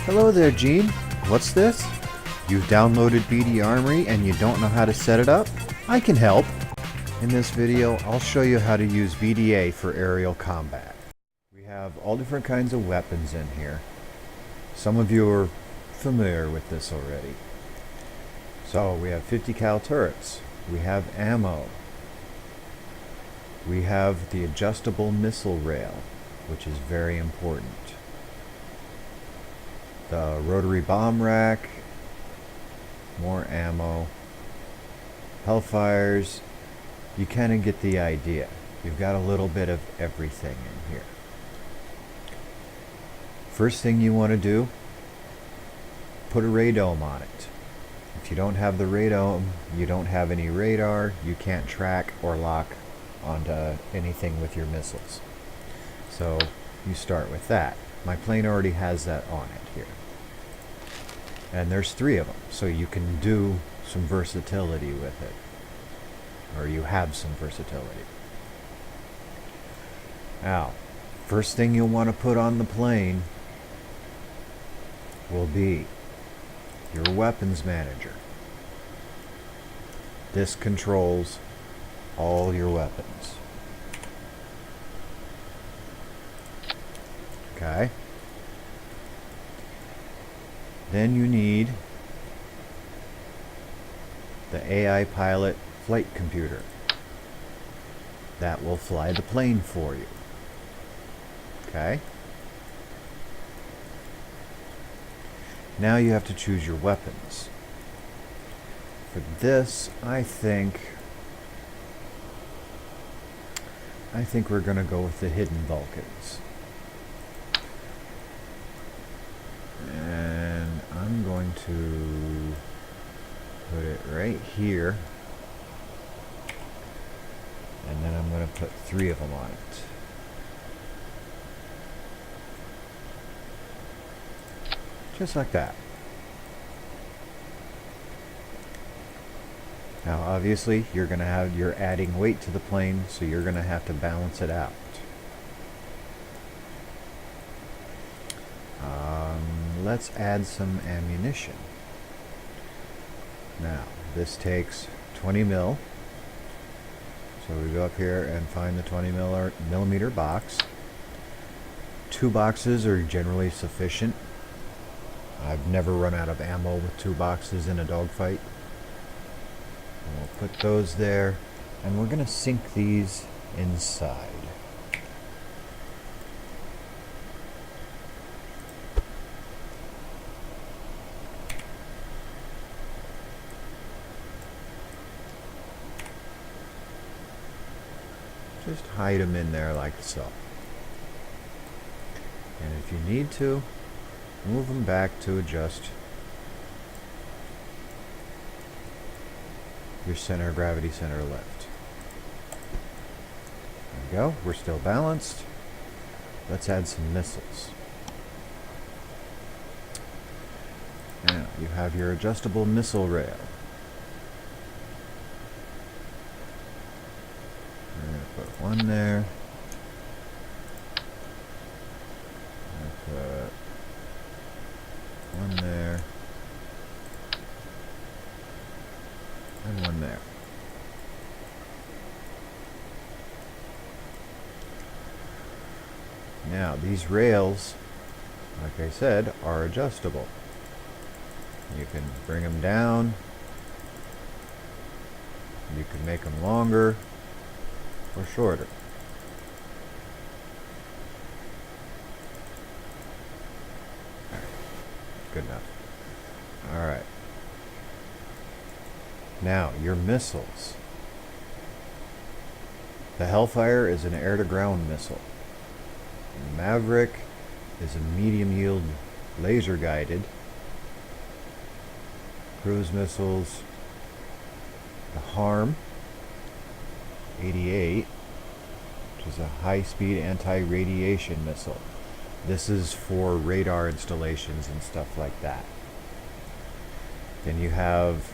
Hello there, Gene. What's this? You've downloaded BDArmory and you don't know how to set it up? I can help. In this video, I'll show you how to use BDA for aerial combat. We have all different kinds of weapons in here. Some of you are familiar with this already. So we have 50 cal turrets. We have ammo. We have the adjustable missile rail, which is very important. The rotary bomb rack, more ammo, hellfires. You kind of get the idea. You've got a little bit of everything in here. First thing you want to do, put a radome on it. If you don't have the radome, you don't have any radar, you can't track or lock onto anything with your missiles. So you start with that. My plane already has that on it here. And there's 3 of them, so you can do some versatility with it. Or you have some versatility. Now, first thing you'll want to put on the plane will be your weapons manager. This controls all your weapons. Okay. Then you need the AI pilot flight computer. That will fly the plane for you. Okay? Now you have to choose your weapons. For this, I think we're going to go with the hidden Vulcans. And I'm going to put it right here. And then I'm going to put 3 of them on it. Just like that. Now obviously you're adding weight to the plane, so you're going to have to balance it out. Let's add some ammunition. Now this takes 20 mil. So we go up here and find the 20 millimeter box. 2 boxes are generally sufficient. I've never run out of ammo with 2 boxes in a dogfight. And we'll put those there, and we're going to sink these inside. Just hide them in there like so. And if you need to, move them back to adjust your center of gravity, center of lift. There we go. We're still balanced. Let's add some missiles. Now you have your adjustable missile rail. We're going to put 1 there. Put 1 there. And 1 there. Now these rails, like I said, are adjustable. You can bring them down. You can make them longer or shorter. Good enough. Alright. Now, your missiles. The Hellfire is an air-to-ground missile. The Maverick is a medium-yield laser-guided. Cruise missiles. The Harm 88, which is a high-speed anti-radiation missile. This is for radar installations and stuff like that. Then you have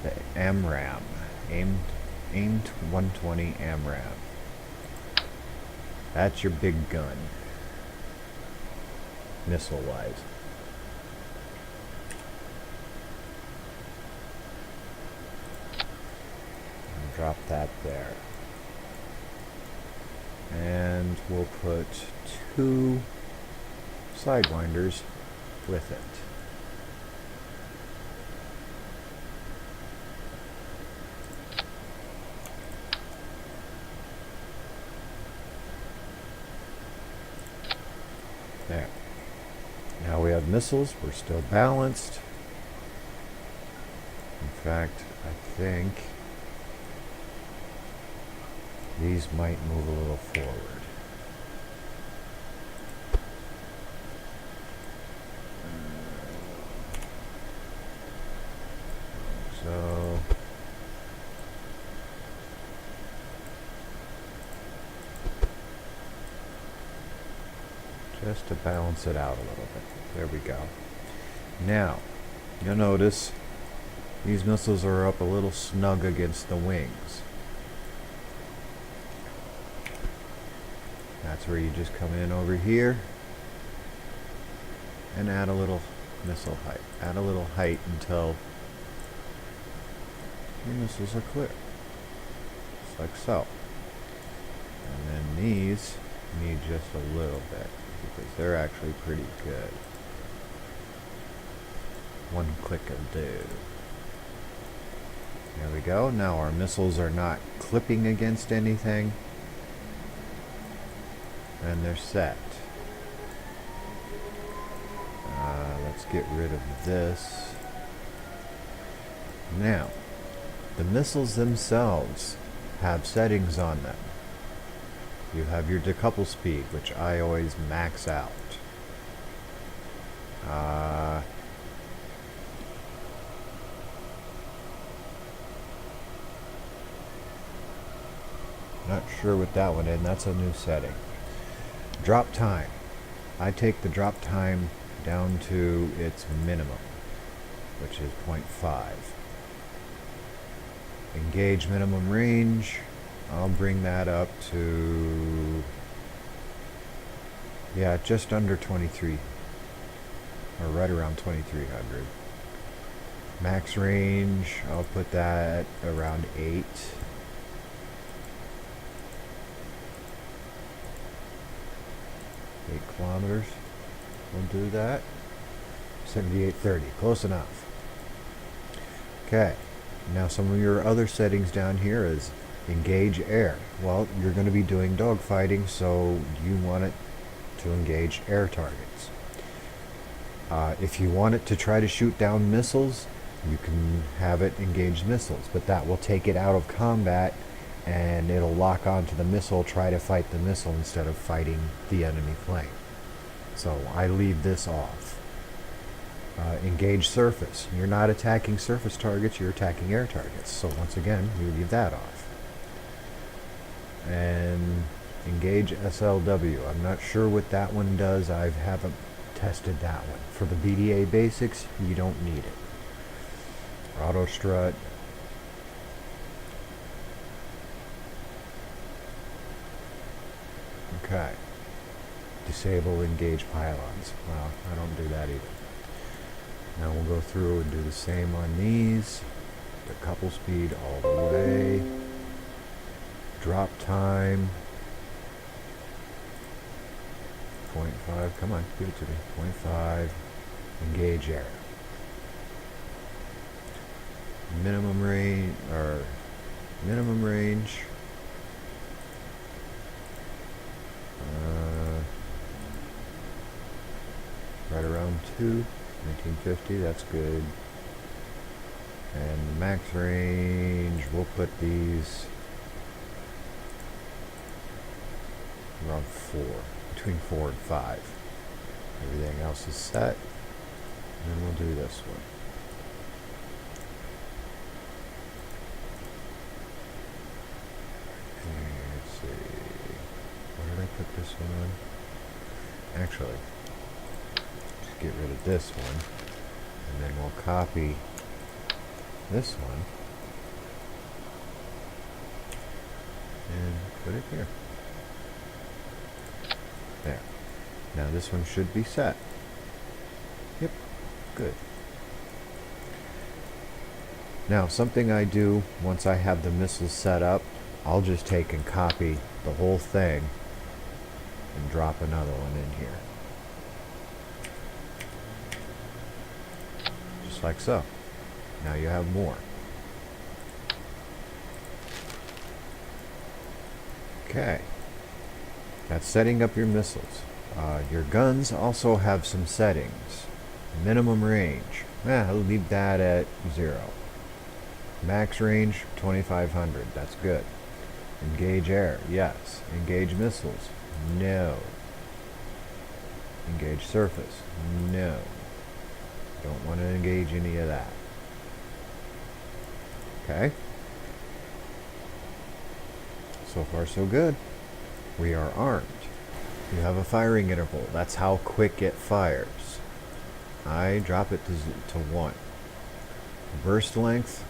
the AMRAAM, aimed 120 AMRAAM. That's your big gun, missile-wise. Drop that there. And we'll put 2 sidewinders with it. There. Now we have missiles. We're still balanced. In fact, I think these might move a little forward. So just to balance it out a little bit. There we go. Now, you'll notice these missiles are up a little snug against the wings. That's where you just come in over here and add a little missile height. Add a little height until your missiles are clear. Just like so. And then these need just a little bit because they're actually pretty good. One click will do. There we go. Now our missiles are not clipping against anything. And they're set. Let's get rid of this. Now, the missiles themselves have settings on them. You have your decouple speed, which I always max out. Not sure what that one is. That's a new setting. Drop time. I take the drop time down to its minimum, which is 0.5. Engage minimum range. I'll bring that up to, yeah, just under 23, or right around 2300. Max range, I'll put that around 8. Kilometers. We'll do that. 7830. Close enough. Okay. Now some of your other settings down here is engage air. Well, you're going to be doing dogfighting, so you want it to engage air targets. If you want it to try to shoot down missiles, you can have it engage missiles, but that will take it out of combat and it'll lock onto the missile, try to fight the missile instead of fighting the enemy plane. So I leave this off. Engage surface. You're not attacking surface targets, you're attacking air targets. So once again, you leave that off. And engage SLW. I'm not sure what that one does. I haven't tested that one. For the BDA basics, you don't need it. Auto strut. Okay. Disable engage pylons. Well, I don't do that either. Now we'll go through and do the same on these. Decouple speed all the way. Drop time. 0.5. Come on, give it to me. 0.5. Engage air. Minimum range, or minimum range. Right around 1950, that's good. And max range, we'll put these around 4, between 4 and 5. Everything else is set. And then we'll do this one. Let's see. Where did I put this one on? Actually, get rid of this one and then we'll copy this one and put it here. There. Now this one should be set. Yep, good. Now something I do once I have the missiles set up, I'll just take and copy the whole thing and drop another one in here. Just like so. Now you have more. Okay. That's setting up your missiles. Your guns also have some settings. Minimum range. I'll leave that at 0. Max range, 2500. That's good. Engage air. Yes. Engage missiles. No. Engage surface. No. Don't want to engage any of that. Okay. So far so good. We are armed. You have a firing interval. That's how quick it fires. I drop it to 1. Burst length,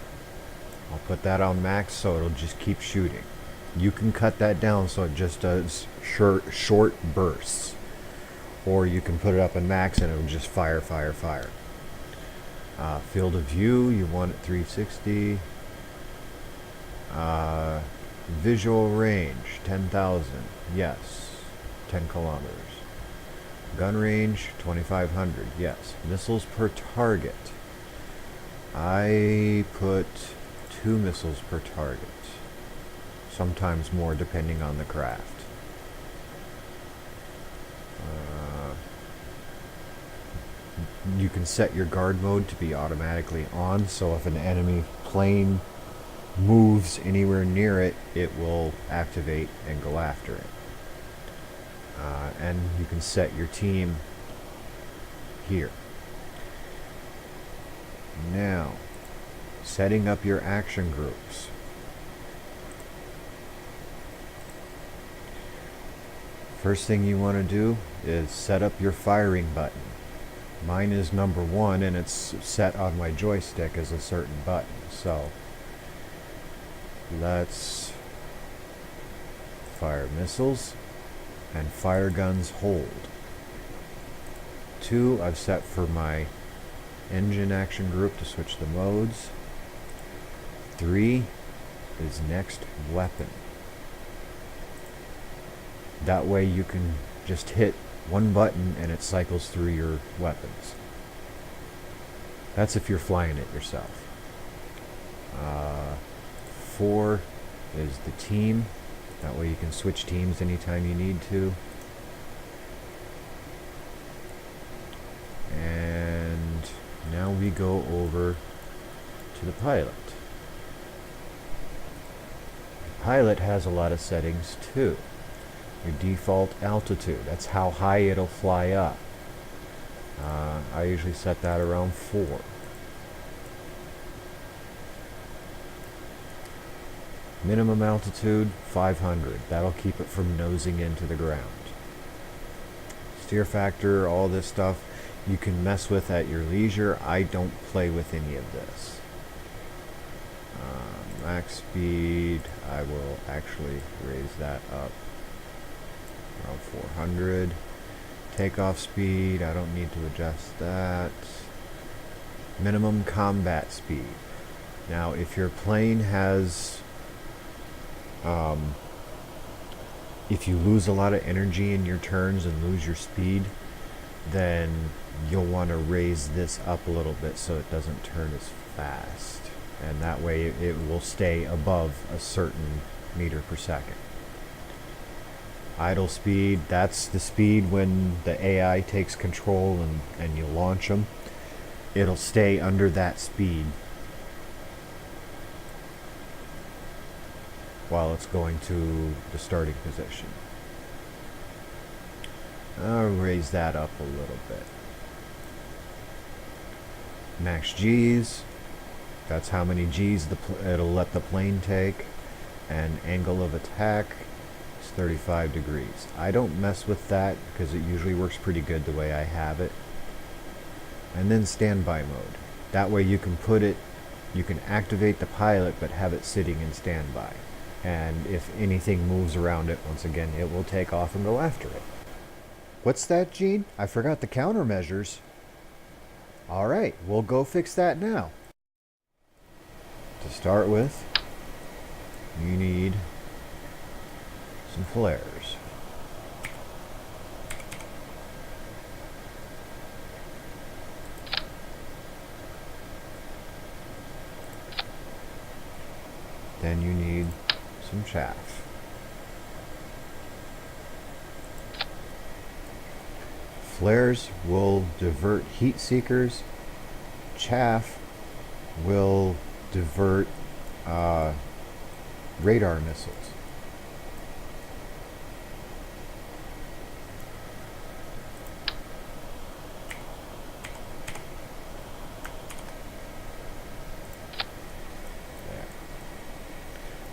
I'll put that on max so it'll just keep shooting. You can cut that down so it just does short bursts. Or you can put it up in max and it'll just fire, fire, fire. Field of view, you want it 360. Visual range, 10,000. Yes. 10 kilometers. Gun range, 2,500. Yes. Missiles per target. I put 2 missiles per target. Sometimes more depending on the craft. You can set your guard mode to be automatically on, so if an enemy plane moves anywhere near it, it will activate and go after it. And you can set your team here. Now, setting up your action groups. First thing you want to do is set up your firing button. Mine is number 1 and it's set on my joystick as a certain button. So let's fire missiles and fire guns hold. 2 I've set for my engine action group to switch the modes. 3 is next weapon. That way you can just hit one button and it cycles through your weapons. That's if you're flying it yourself. 4 is the team. That way you can switch teams anytime you need to. And now we go over to the pilot. The pilot has a lot of settings too. Your default altitude, that's how high it'll fly up. I usually set that around 4. Minimum altitude, 500. That'll keep it from nosing into the ground. Steer factor, all this stuff, you can mess with at your leisure. I don't play with any of this. Max speed, I will actually raise that up around 400. Takeoff speed, I don't need to adjust that. Minimum combat speed. Now, if your plane has, if you lose a lot of energy in your turns and lose your speed, then you'll want to raise this up a little bit so it doesn't turn as fast. And that way it will stay above a certain meter per second. Idle speed, that's the speed when the AI takes control and you launch them. It'll stay under that speed while it's going to the starting position. I'll raise that up a little bit. Max G's, that's how many G's it'll let the plane take. And angle of attack, 35 degrees. I don't mess with that because it usually works pretty good the way I have it. And then standby mode. That way you can put it, you can activate the pilot but have it sitting in standby. And if anything moves around it, once again, it will take off and go after it. What's that, Gene? I forgot the countermeasures. Alright, we'll go fix that now. To start with, you need some flares. Then you need some chaff. Flares will divert heat seekers. Chaff will divert radar missiles.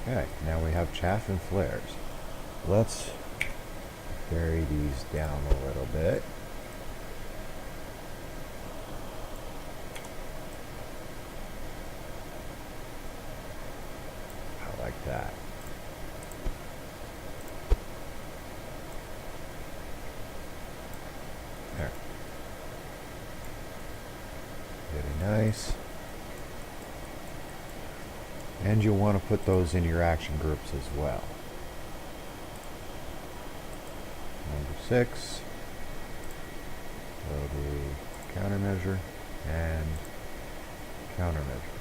Okay, now we have chaff and flares. Let's bury these down a little bit. I like that. There. Very nice. And you'll want to put those in your action groups as well. Number 6. That'll be countermeasure and countermeasure.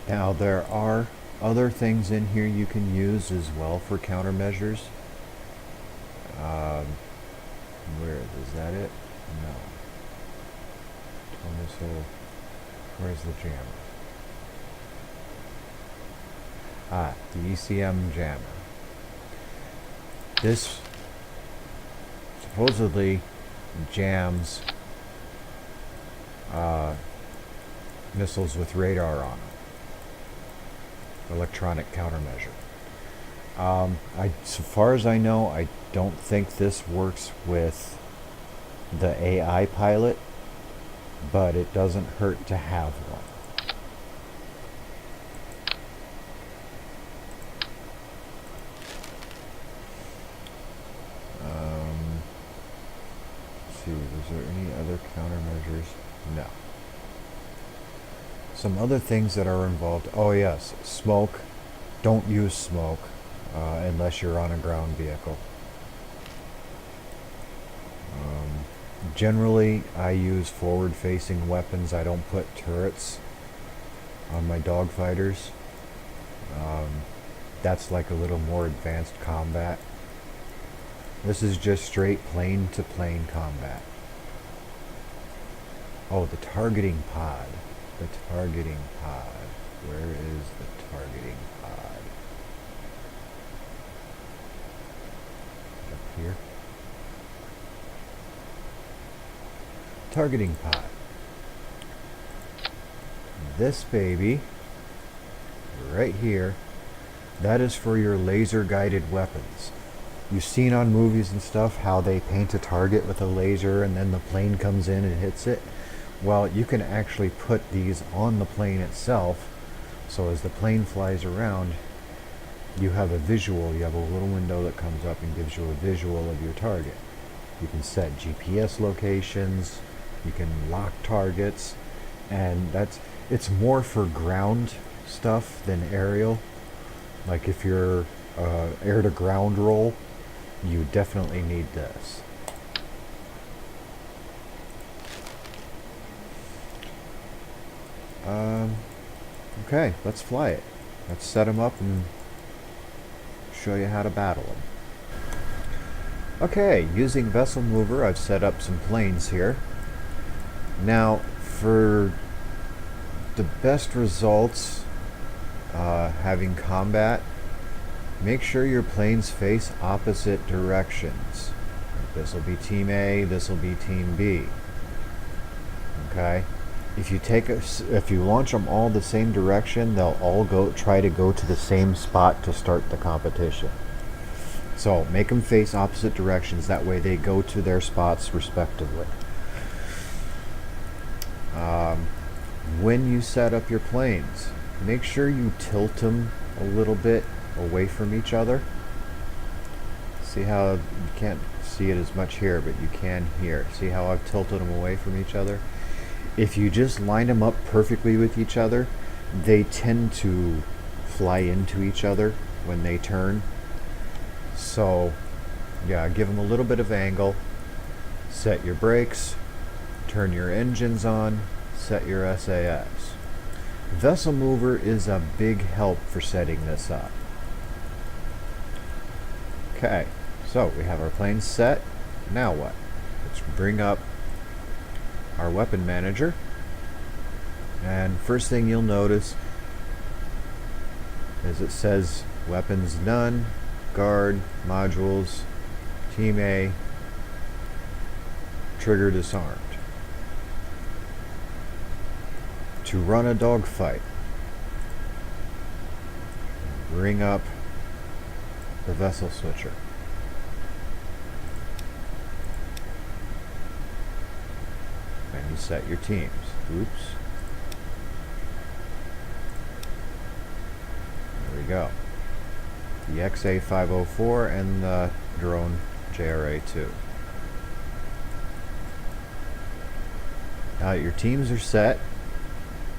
Now there are other things in here you can use as well for countermeasures. Where is that it? No. Missile. Where's the jammer? Ah, the ECM jammer. This supposedly jams missiles with radar on them. Electronic countermeasure. So far as I know, I don't think this works with the AI pilot, but it doesn't hurt to have one. Let's see, is there any other countermeasures? No. Some other things that are involved. Oh yes, smoke. Don't use smoke unless you're on a ground vehicle. Generally, I use forward-facing weapons. I don't put turrets on my dogfighters. That's like a little more advanced combat. This is just straight plane-to-plane combat. Oh, the targeting pod. The targeting pod. Where is the targeting pod? Up here. Targeting pod. This baby, right here, that is for your laser guided weapons. You've seen on movies and stuff how they paint a target with a laser and then the plane comes in and hits it. Well, you can actually put these on the plane itself, so as the plane flies around, you have a visual. You have a little window that comes up and gives you a visual of your target. You can set GPS locations, you can lock targets, and it's more for ground stuff than aerial. Like if you're air to ground roll, you definitely need this. Okay, let's fly it. Let's set them up and show you how to battle them. Okay, using Vessel Mover, I've set up some planes here. Now, for the best results having combat, make sure your planes face opposite directions. This will be Team A, this will be Team B. Okay? If you launch them all the same direction, they'll all try to go to the same spot to start the competition. So make them face opposite directions, that way they go to their spots respectively. when you set up your planes, make sure you tilt them a little bit away from each other. See how you can't see it as much here, but you can here. See how I've tilted them away from each other? If you just line them up perfectly with each other, they tend to fly into each other when they turn. So yeah, give them a little bit of angle, set your brakes, turn your engines on, set your SAS. Vessel Mover is a big help for setting this up. Okay, so we have our plane set. Now what? Let's bring up our weapon manager. And first thing you'll notice is it says weapons none, guard, modules, team A, trigger disarmed. To run a dogfight, bring up the vessel switcher. And you set your teams. Oops. There we go. The XA504 and the drone JRA2. Now your teams are set.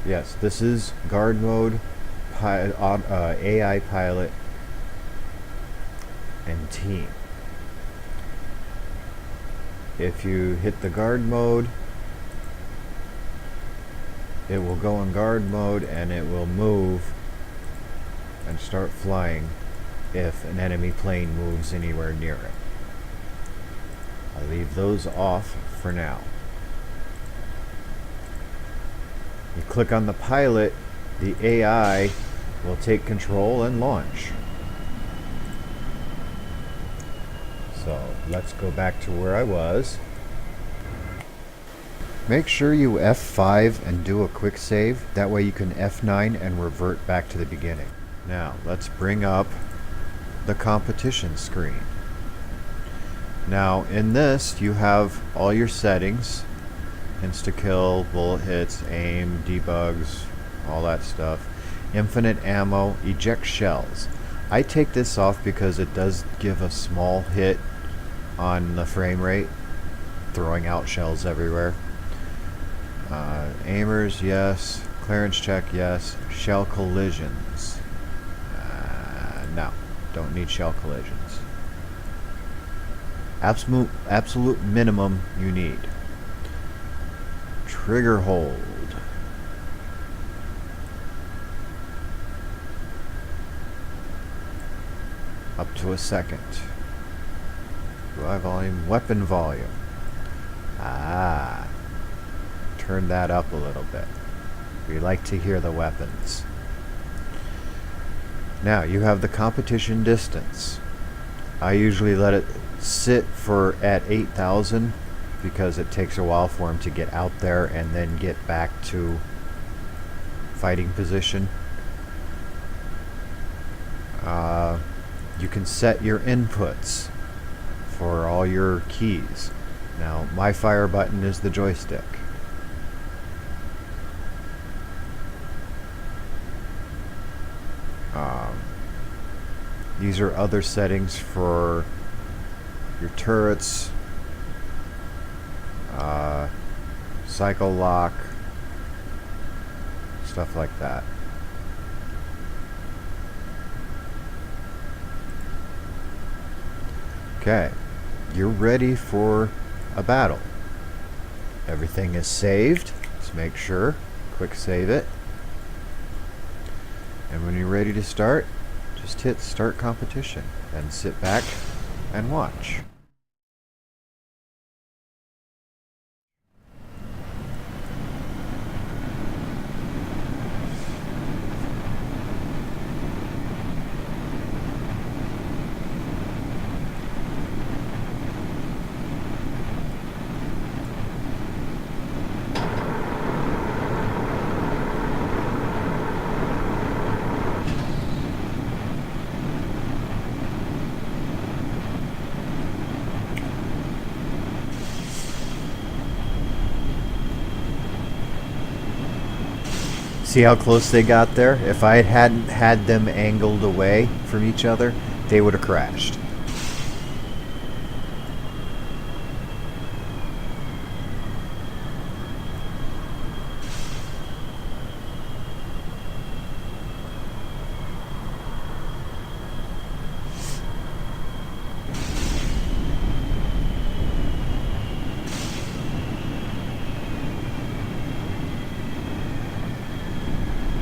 Yes, this is guard mode, AI pilot, and team. If you hit the guard mode, it will go in guard mode and it will move and start flying if an enemy plane moves anywhere near it. I'll leave those off for now. You click on the pilot, the AI will take control and launch. So let's go back to where I was. Make sure you F5 and do a quick save. That way you can F9 and revert back to the beginning. Now let's bring up the competition screen. Now in this you have all your settings. Insta-kill, bullet hits, aim, debugs, all that stuff. Infinite ammo, eject shells. I take this off because it does give a small hit on the frame rate, throwing out shells everywhere. Aimers, yes. Clearance check, yes. Shell collisions. No, don't need shell collisions. Absolute minimum you need. Trigger hold. Up to a second. UI volume, weapon volume. Turn that up a little bit. We like to hear the weapons. Now you have the competition distance. I usually let it sit for at 8,000 because it takes a while for him to get out there and then get back to fighting position. You can set your inputs for all your keys. Now my fire button is the joystick. These are other settings for your turrets, cycle lock, stuff like that. Okay, you're ready for a battle. Everything is saved. Let's make sure. Quick save it. And when you're ready to start, just hit start competition and sit back and watch. See how close they got there? If I hadn't had them angled away from each other, they would have crashed.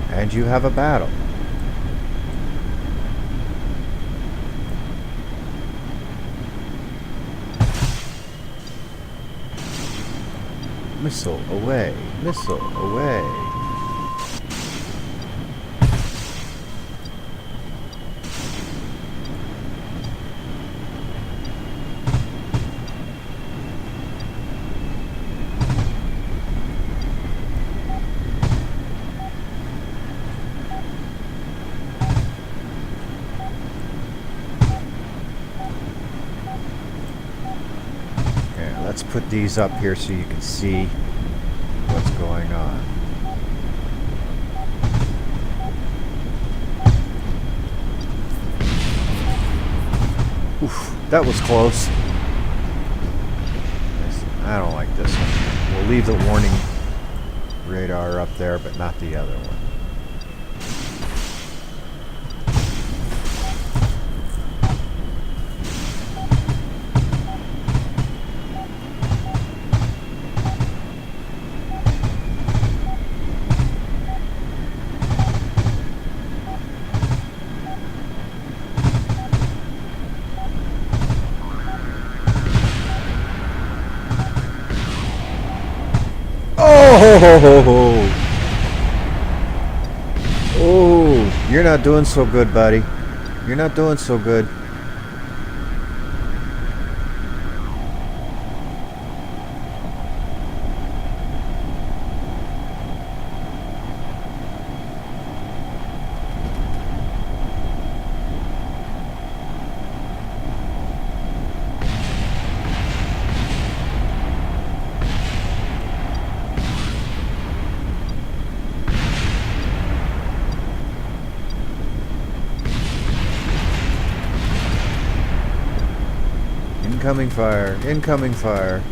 And you have a battle. Missile away, missile away. Let's put these up here so you can see what's going on. Oof, that was close. I don't like this one. We'll leave the warning radar up there, but not the other one. Oh, you're not doing so good, buddy. You're not doing so good. Incoming fire, incoming fire.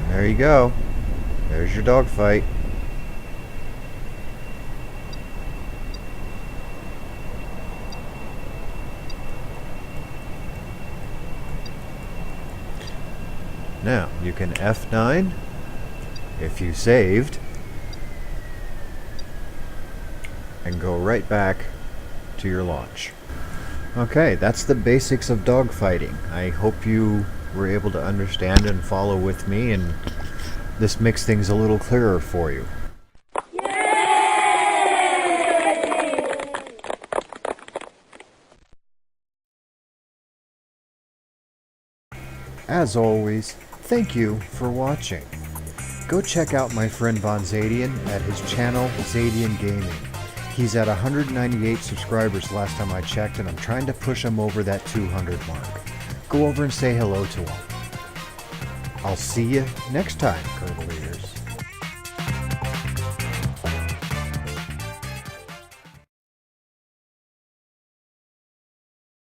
There you go. There's your dogfight. Now, you can F9 if you saved and go right back to your launch. Okay, that's the basics of dogfighting. I hope you were able to understand and follow with me, and this makes things a little clearer for you. As always, thank you for watching. Go check out my friend Von Zadian at his channel, Zadian Gaming. He's at 198 subscribers last time I checked, and I'm trying to push him over that 200 mark. Go over and say hello to him. I'll see you next time, Curdle Eaters.